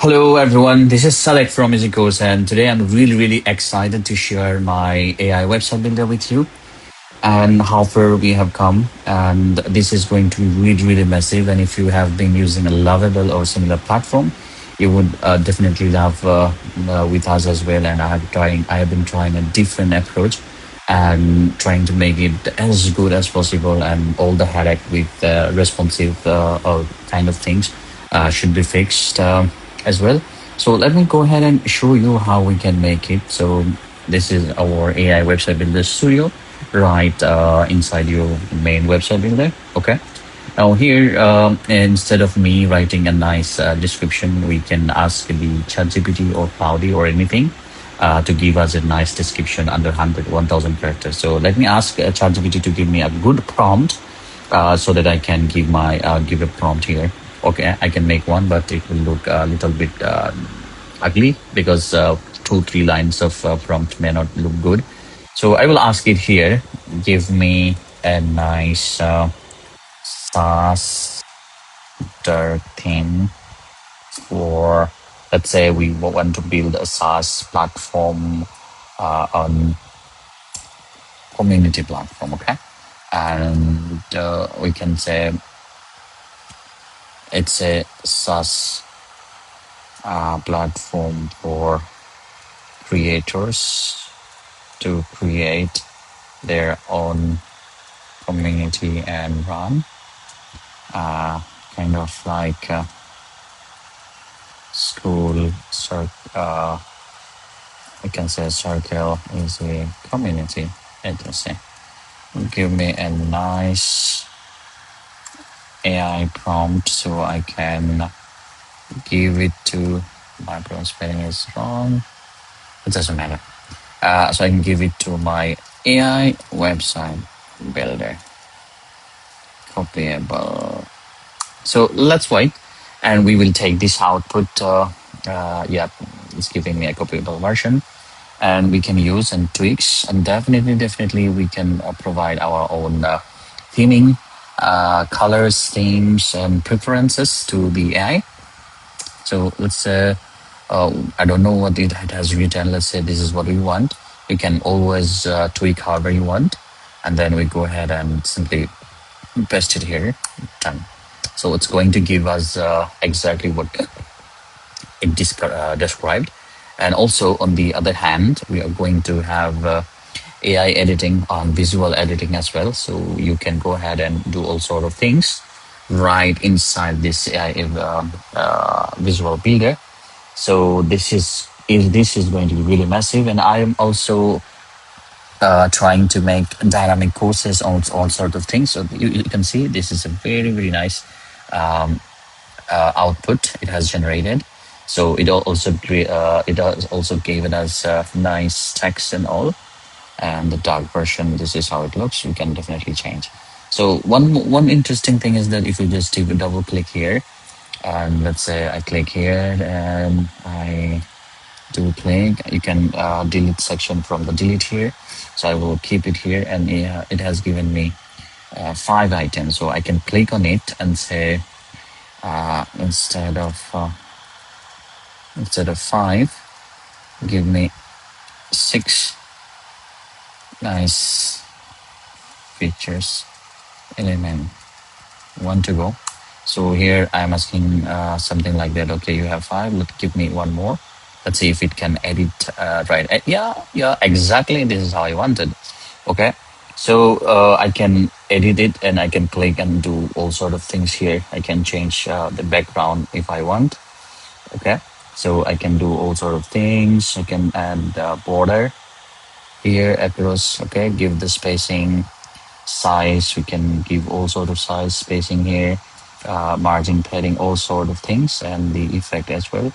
Hello, everyone. This is Salek from EzyCourse, and today I'm really excited to share my AI website builder with you and how far we have come. And this is going to be really massive. And if you have been using a lovable or similar platform, you would definitely love with us as well. And I have been trying a different approach and trying to make it as good as possible. And all the headache with responsive kind of things should be fixed as well. So let me go ahead and show you how we can make it. So this is our AI website builder studio right inside your main website builder. Okay. Now here, instead of me writing a nice description, we can ask the ChatGPT or Cloudy or anything to give us a nice description under 1,000 characters. So let me ask ChatGPT to give me a good prompt so that I can give a prompt here. Okay, I can make one, but it will look a little bit ugly because 2 3 lines of prompt may not look good. So I will ask it here. Give me a nice SaaS theme for, let's say we want to build a SaaS platform on community platform. Okay, and we can say it's a SaaS platform for creators to create their own community and run, kind of like school I can say circle is a community. Let us say give me a nice AI prompt so I can give it to my prompt spelling is wrong. It doesn't matter. So I can give it to my AI website builder. Copyable. So let's wait, and we will take this output. Yeah, it's giving me a copyable version, and we can use and tweaks, and definitely we can provide our own theming, colors, themes, and preferences to the AI. So let's say I don't know what it has written. Let's say this is what we want. You can always tweak however you want, and then we go ahead and simply paste it here. Done. So it's going to give us exactly what it described. And also, on the other hand, we are going to have AI editing on visual editing as well. So you can go ahead and do all sort of things right inside this AI visual builder. So this is going to be really massive, and I am also trying to make dynamic courses on all sort of things. So you can see this is a very nice um, output it has generated. So it has also given us nice text and all. And the dark version, this is how it looks. You can definitely change. So one interesting thing is that if you just double click here, and let's say I click here and I do click, you can delete section from the delete here. So I will keep it here, and it has given me 5 items. So I can click on it and say instead of 5, give me 6 nice features element. One to go. So here I'm asking something like that. Okay, you have 5. Give me one more. Let's see if it can edit right. Yeah, exactly. This is how I wanted. Okay, so I can edit it, and I can click and do all sort of things here. I can change the background if I want. Okay, so I can do all sort of things. I can add border here across. Okay, give the spacing, size. We can give all sort of size, spacing here, margin, padding, all sort of things, and the effect as well.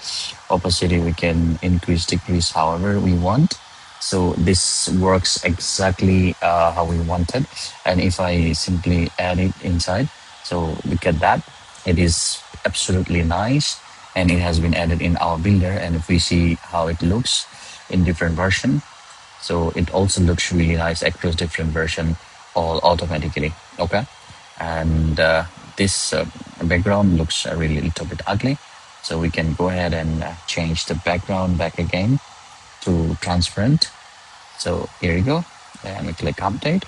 Opacity we can increase, decrease however we want. So this works exactly how we wanted. And if I simply add it inside, so look at that, it is absolutely nice, and it has been added in our builder. And if we see how it looks in different version, so it also looks really nice across different version all automatically. Okay, and this background looks really little bit ugly, So we can go ahead and change the background back again to transparent. So here you go. And we click update.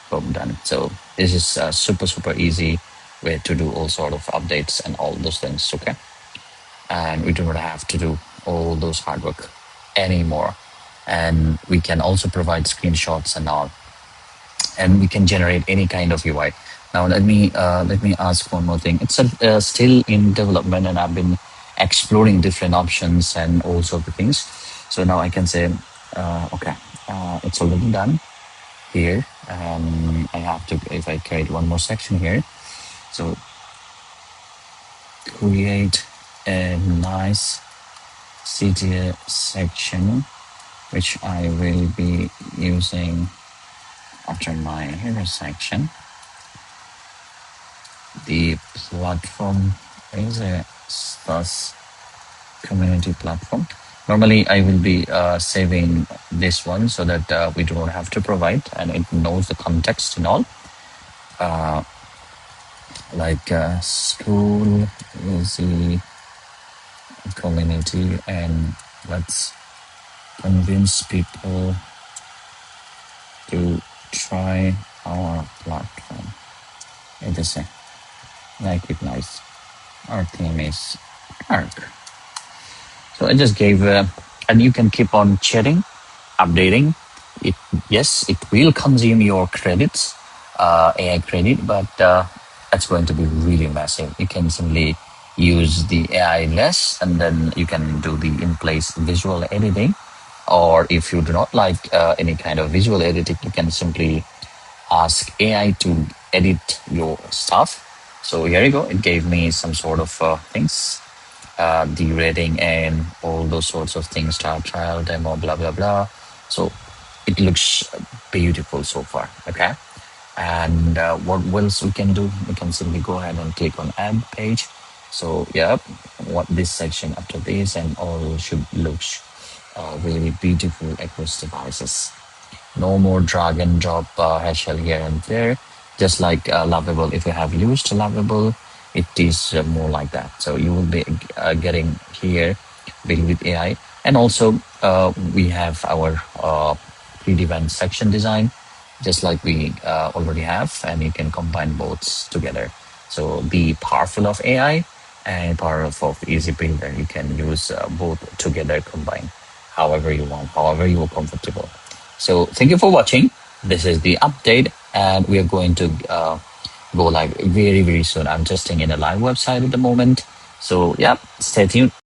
Boom, done. So this is a super, super easy way to do all sort of updates and all those things. Okay. And we do not have to do all those hard work anymore. And we can also provide screenshots and all, and we can generate any kind of UI. Now let me ask one more thing. It's still in development, and I've been exploring different options and all sorts of things. So now I can say, okay, it's already done here. I have to, if I create one more section here, so create a nice CTA section, which I will be using after my header section. The platform is a SaaS community platform. Normally, I will be saving this one so that we do not have to provide, and it knows the context and all. Uh, like school, easy community, and let's convince people to try our platform. It is a like it nice. Our theme is dark. So I just gave, and you can keep on chatting, updating. It yes, it will consume your credits, AI credit, but that's going to be really massive. You can simply use the AI less, and then you can do the in-place visual editing. Or if you do not like any kind of visual editing, you can simply ask AI to edit your stuff. So here you go. It gave me some sort of things, the rating and all those sorts of things, start trial, demo, blah, blah, blah. So it looks beautiful so far. Okay. And what else we can do? We can simply go ahead and click on add page. So, yep, what this section after this and all should look really beautiful across devices. No more drag and drop HL here and there. Just like Lovable, if you have used Lovable, it is more like that. So you will be getting here build with AI. And also we have our pre-defined section design, just like we already have, and you can combine both together. So the powerful of AI and powerful of Easy Builder, you can use both together combined, however you want, however you are comfortable. So thank you for watching. This is the update, and we are going to go live very, very soon. I'm testing in a live website at the moment. So yeah, stay tuned.